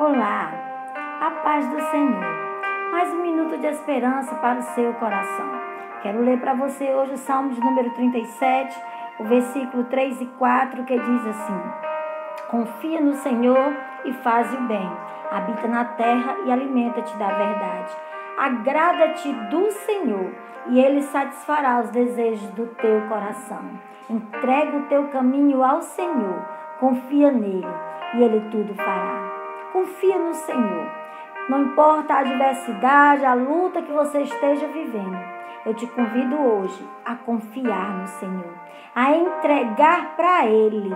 Olá, a paz do Senhor. Mais um minuto de esperança para o seu coração. Quero ler para você hoje o Salmo de número 37, o versículo 3 e 4, que diz assim: Confia no Senhor e faz o bem. Habita na terra e alimenta-te da verdade. Agrada-te do Senhor e Ele satisfará os desejos do teu coração. Entrega o teu caminho ao Senhor. Confia nele e Ele tudo fará. Confia no Senhor. Não importa a adversidade, a luta que você esteja vivendo. Eu te convido hoje a confiar no Senhor, a entregar para Ele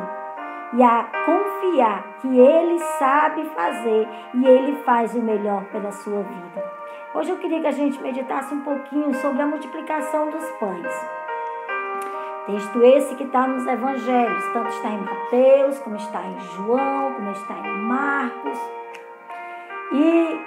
e a confiar que Ele sabe fazer e Ele faz o melhor pela sua vida. Hoje eu queria que a gente meditasse um pouquinho sobre a multiplicação dos pães. Texto esse que está nos evangelhos, tanto está em Mateus, como está em João, como está em Marcos. E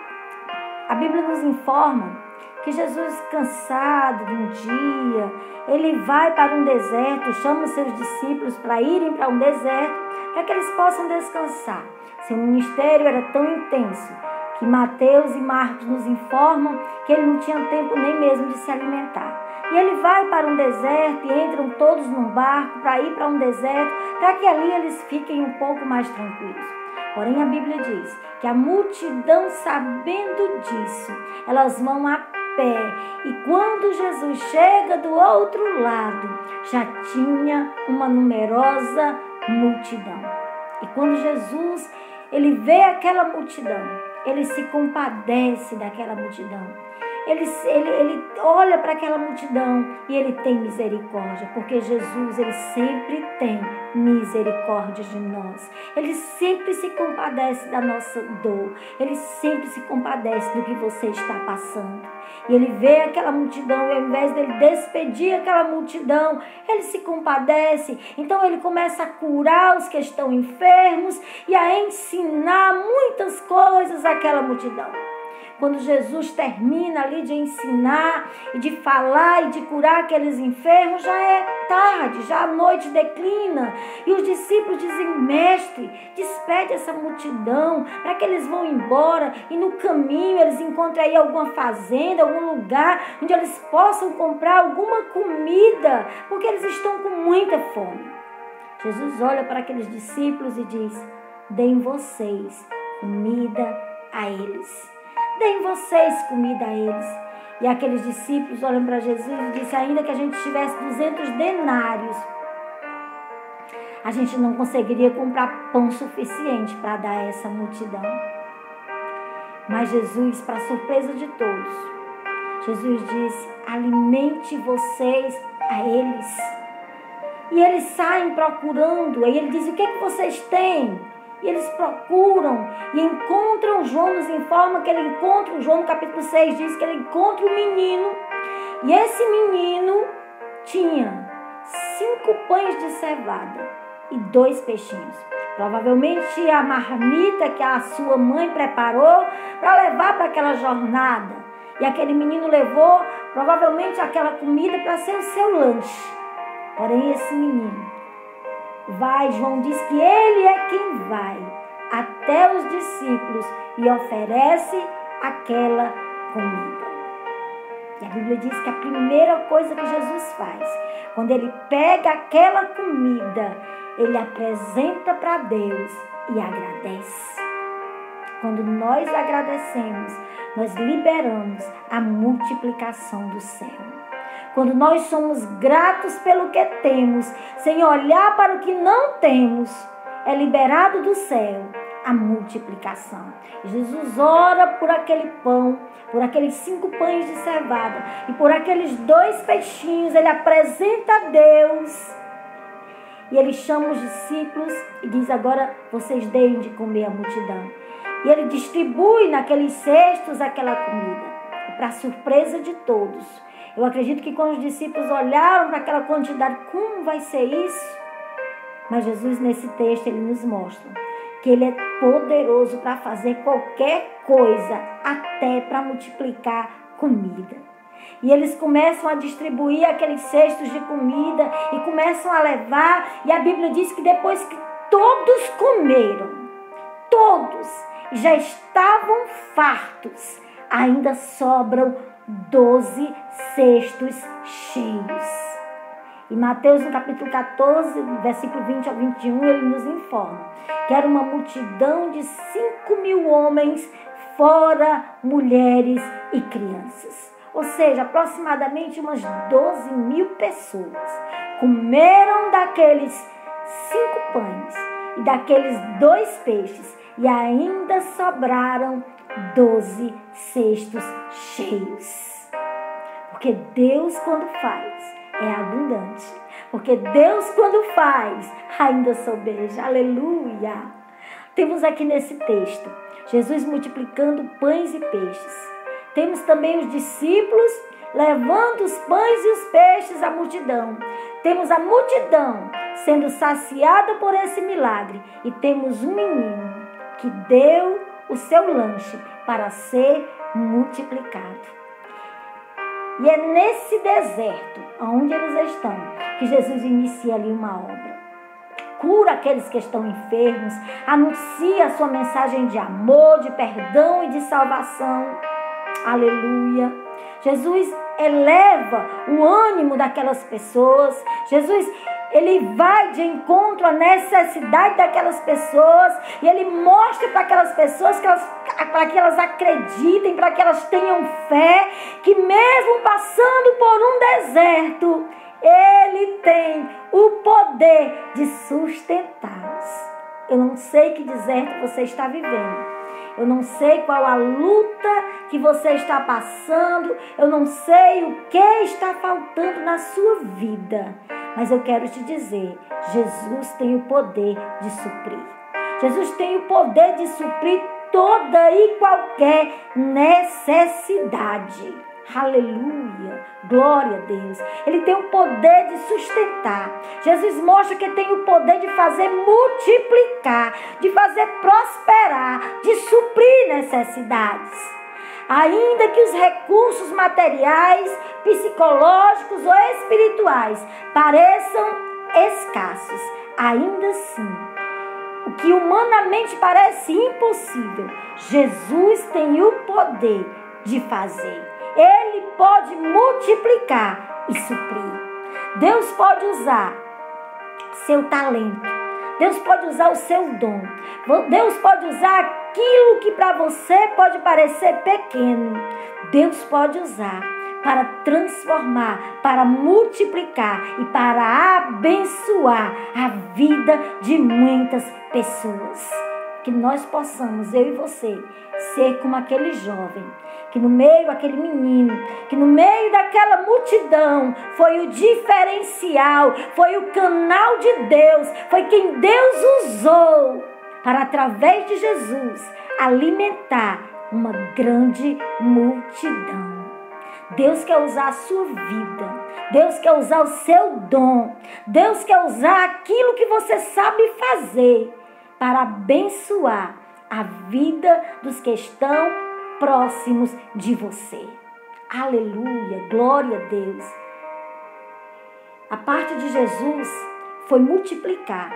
a Bíblia nos informa que Jesus, cansado de um dia, ele vai para um deserto, chama os seus discípulos para irem para um deserto, para que eles possam descansar. Seu ministério era tão intenso que Mateus e Marcos nos informam que ele não tinha tempo nem mesmo de se alimentar. E ele vai para um deserto e entram todos num barco para ir para um deserto, para que ali eles fiquem um pouco mais tranquilos. Porém, a Bíblia diz que a multidão, sabendo disso, elas vão a pé. E quando Jesus chega do outro lado, já tinha uma numerosa multidão. E quando Jesus ele vê aquela multidão, ele se compadece daquela multidão. Ele olha para aquela multidão e ele tem misericórdia, porque Jesus, ele sempre tem misericórdia de nós. Ele sempre se compadece da nossa dor. Ele sempre se compadece do que você está passando. E ele vê aquela multidão e ao invés dele despedir aquela multidão, ele se compadece. Então ele começa a curar os que estão enfermos e a ensinar muitas coisas àquela multidão. Quando Jesus termina ali de ensinar e de falar e de curar aqueles enfermos, já é tarde, já a noite declina. E os discípulos dizem: Mestre, despede essa multidão para que eles vão embora e no caminho eles encontrem aí alguma fazenda, algum lugar onde eles possam comprar alguma comida, porque eles estão com muita fome. Jesus olha para aqueles discípulos e diz: Deem vocês comida a eles. Deem vocês comida a eles. E aqueles discípulos olham para Jesus e dizem: ainda que a gente tivesse 200 denários, a gente não conseguiria comprar pão suficiente para dar a essa multidão. Mas Jesus, para surpresa de todos, Jesus disse: alimente vocês a eles. E eles saem procurando. Aí ele diz: o que é que vocês têm? E eles procuram e encontram João, nos informa que ele encontra, João no capítulo 6 diz que ele encontra um menino. E esse menino tinha 5 pães de cevada e 2 peixinhos. Provavelmente a marmita que a sua mãe preparou para levar para aquela jornada. E aquele menino levou provavelmente aquela comida para ser o seu lanche. Porém esse menino vai, João diz que ele é quem vai até os discípulos e oferece aquela comida. E a Bíblia diz que a primeira coisa que Jesus faz, quando ele pega aquela comida, ele apresenta para Deus e agradece. Quando nós agradecemos, nós liberamos a multiplicação do céu. Quando nós somos gratos pelo que temos, sem olhar para o que não temos, é liberado do céu a multiplicação. Jesus ora por aquele pão, por aqueles 5 pães de cevada e por aqueles 2 peixinhos, ele apresenta a Deus. E ele chama os discípulos e diz: agora vocês deem de comer a multidão. E ele distribui naqueles cestos aquela comida. E para surpresa de todos, eu acredito que quando os discípulos olharam para aquela quantidade, como vai ser isso? Mas Jesus, nesse texto, ele nos mostra que ele é poderoso para fazer qualquer coisa, até para multiplicar comida. E eles começam a distribuir aqueles cestos de comida e começam a levar. E a Bíblia diz que depois que todos comeram, todos, e já estavam fartos, ainda sobram 12 cestos cheios. E Mateus, no capítulo 14, versículo 20 ao 21, ele nos informa que era uma multidão de 5.000 homens, fora mulheres e crianças. Ou seja, aproximadamente umas 12.000 pessoas comeram daqueles 5 pães e daqueles 2 peixes e ainda sobraram 12 cestos cheios. Porque Deus, quando faz, é abundante. Porque Deus, quando faz, ainda sobeja. Aleluia! Temos aqui nesse texto Jesus multiplicando pães e peixes. Temos também os discípulos levando os pães e os peixes à multidão. Temos a multidão sendo saciada por esse milagre. E temos um menino que deu o seu lanche para ser multiplicado. E é nesse deserto, onde eles estão, que Jesus inicia ali uma obra. Cura aqueles que estão enfermos, anuncia a sua mensagem de amor, de perdão e de salvação. Aleluia! Jesus eleva o ânimo daquelas pessoas. Jesus, ele vai de encontro à necessidade daquelas pessoas e ele mostra para aquelas pessoas para que elas acreditem, para que elas tenham fé, que mesmo passando por um deserto, ele tem o poder de sustentá-los. Eu não sei que deserto você está vivendo. Eu não sei qual a luta que você está passando. Eu não sei o que está faltando na sua vida. Mas eu quero te dizer, Jesus tem o poder de suprir. Jesus tem o poder de suprir toda e qualquer necessidade. Aleluia, glória a Deus. Ele tem o poder de sustentar. Jesus mostra que tem o poder de fazer multiplicar, de fazer prosperar, de suprir necessidades. Ainda que os recursos materiais, psicológicos ou espirituais pareçam escassos, ainda assim, o que humanamente parece impossível, Jesus tem o poder de fazer. Ele pode multiplicar e suprir. Deus pode usar seu talento. Deus pode usar o seu dom. Deus pode usar aquilo que para você pode parecer pequeno. Deus pode usar para transformar, para multiplicar e para abençoar a vida de muitas pessoas. Que nós possamos, eu e você, ser como aquele jovem, que no meio, aquele menino, que no meio daquela multidão foi o diferencial, foi o canal de Deus, foi quem Deus usou para, através de Jesus, alimentar uma grande multidão. Deus quer usar a sua vida, Deus quer usar o seu dom, Deus quer usar aquilo que você sabe fazer para abençoar a vida dos que estão próximos de você. Aleluia, glória a Deus. A parte de Jesus foi multiplicar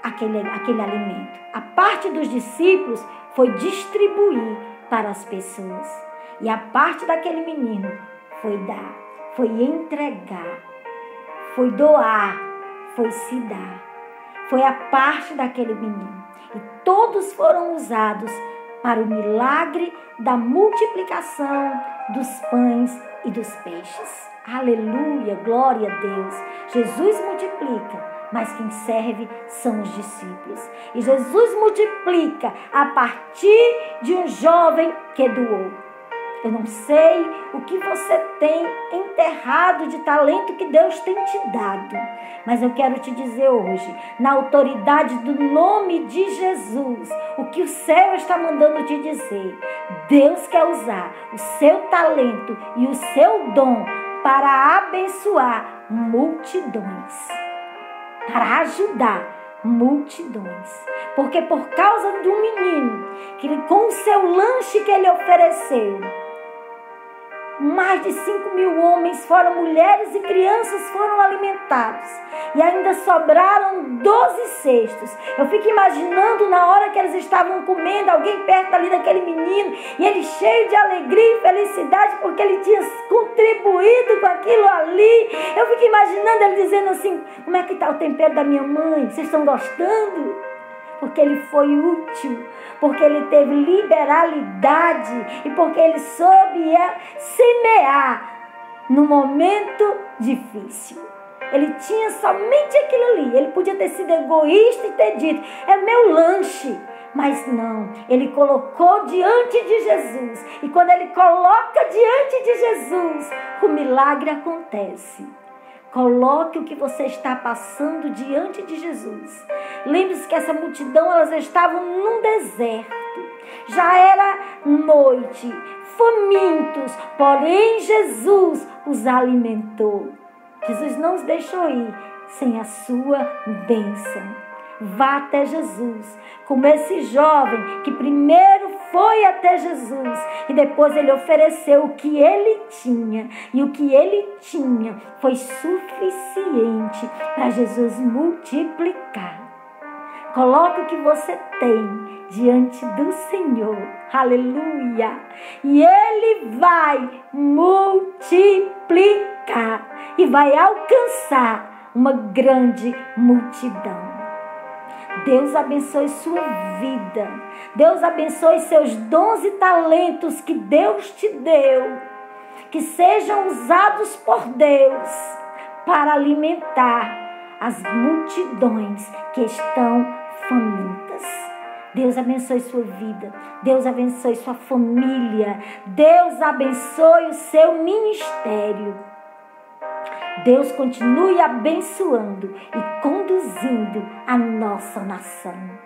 aquele alimento. A parte dos discípulos foi distribuir para as pessoas. E a parte daquele menino foi dar, foi entregar, foi doar, foi se dar. Foi a parte daquele menino. E todos foram usados para o milagre da multiplicação dos pães e dos peixes. Aleluia, glória a Deus. Jesus multiplica, mas quem serve são os discípulos. E Jesus multiplica a partir de um jovem que doou. Eu não sei o que você tem enterrado de talento que Deus tem te dado, mas eu quero te dizer hoje, na autoridade do nome de Jesus, o que o céu está mandando te dizer. Deus quer usar o seu talento e o seu dom para abençoar multidões, para ajudar multidões. Porque por causa de um menino, que com o seu lanche que ele ofereceu, mais de 5.000 homens, fora mulheres e crianças, foram alimentados. E ainda sobraram 12 cestos. Eu fico imaginando na hora que eles estavam comendo, alguém perto ali daquele menino, e ele cheio de alegria e felicidade, porque ele tinha contribuído com aquilo ali. Eu fico imaginando ele dizendo assim: como é que está o tempero da minha mãe? Vocês estão gostando? Porque ele foi útil, porque ele teve liberalidade e porque ele soube semear no momento difícil. Ele tinha somente aquilo ali. Ele podia ter sido egoísta e ter dito: é meu lanche. Mas não, ele colocou diante de Jesus. E quando ele coloca diante de Jesus, o milagre acontece. Coloque o que você está passando diante de Jesus. Lembre-se que essa multidão, elas estavam num deserto. Já era noite, famintos, porém Jesus os alimentou. Jesus não os deixou ir sem a sua bênção. Vá até Jesus, como esse jovem que primeiro foi até Jesus e depois ele ofereceu o que ele tinha. E o que ele tinha foi suficiente para Jesus multiplicar. Coloque o que você tem diante do Senhor. Aleluia! E Ele vai multiplicar e vai alcançar uma grande multidão. Deus abençoe sua vida. Deus abençoe seus dons e talentos que Deus te deu. Que sejam usados por Deus para alimentar as multidões que estão famintas. Deus abençoe sua vida. Deus abençoe sua família. Deus abençoe o seu ministério. Deus continue abençoando e conduzindo a nossa nação.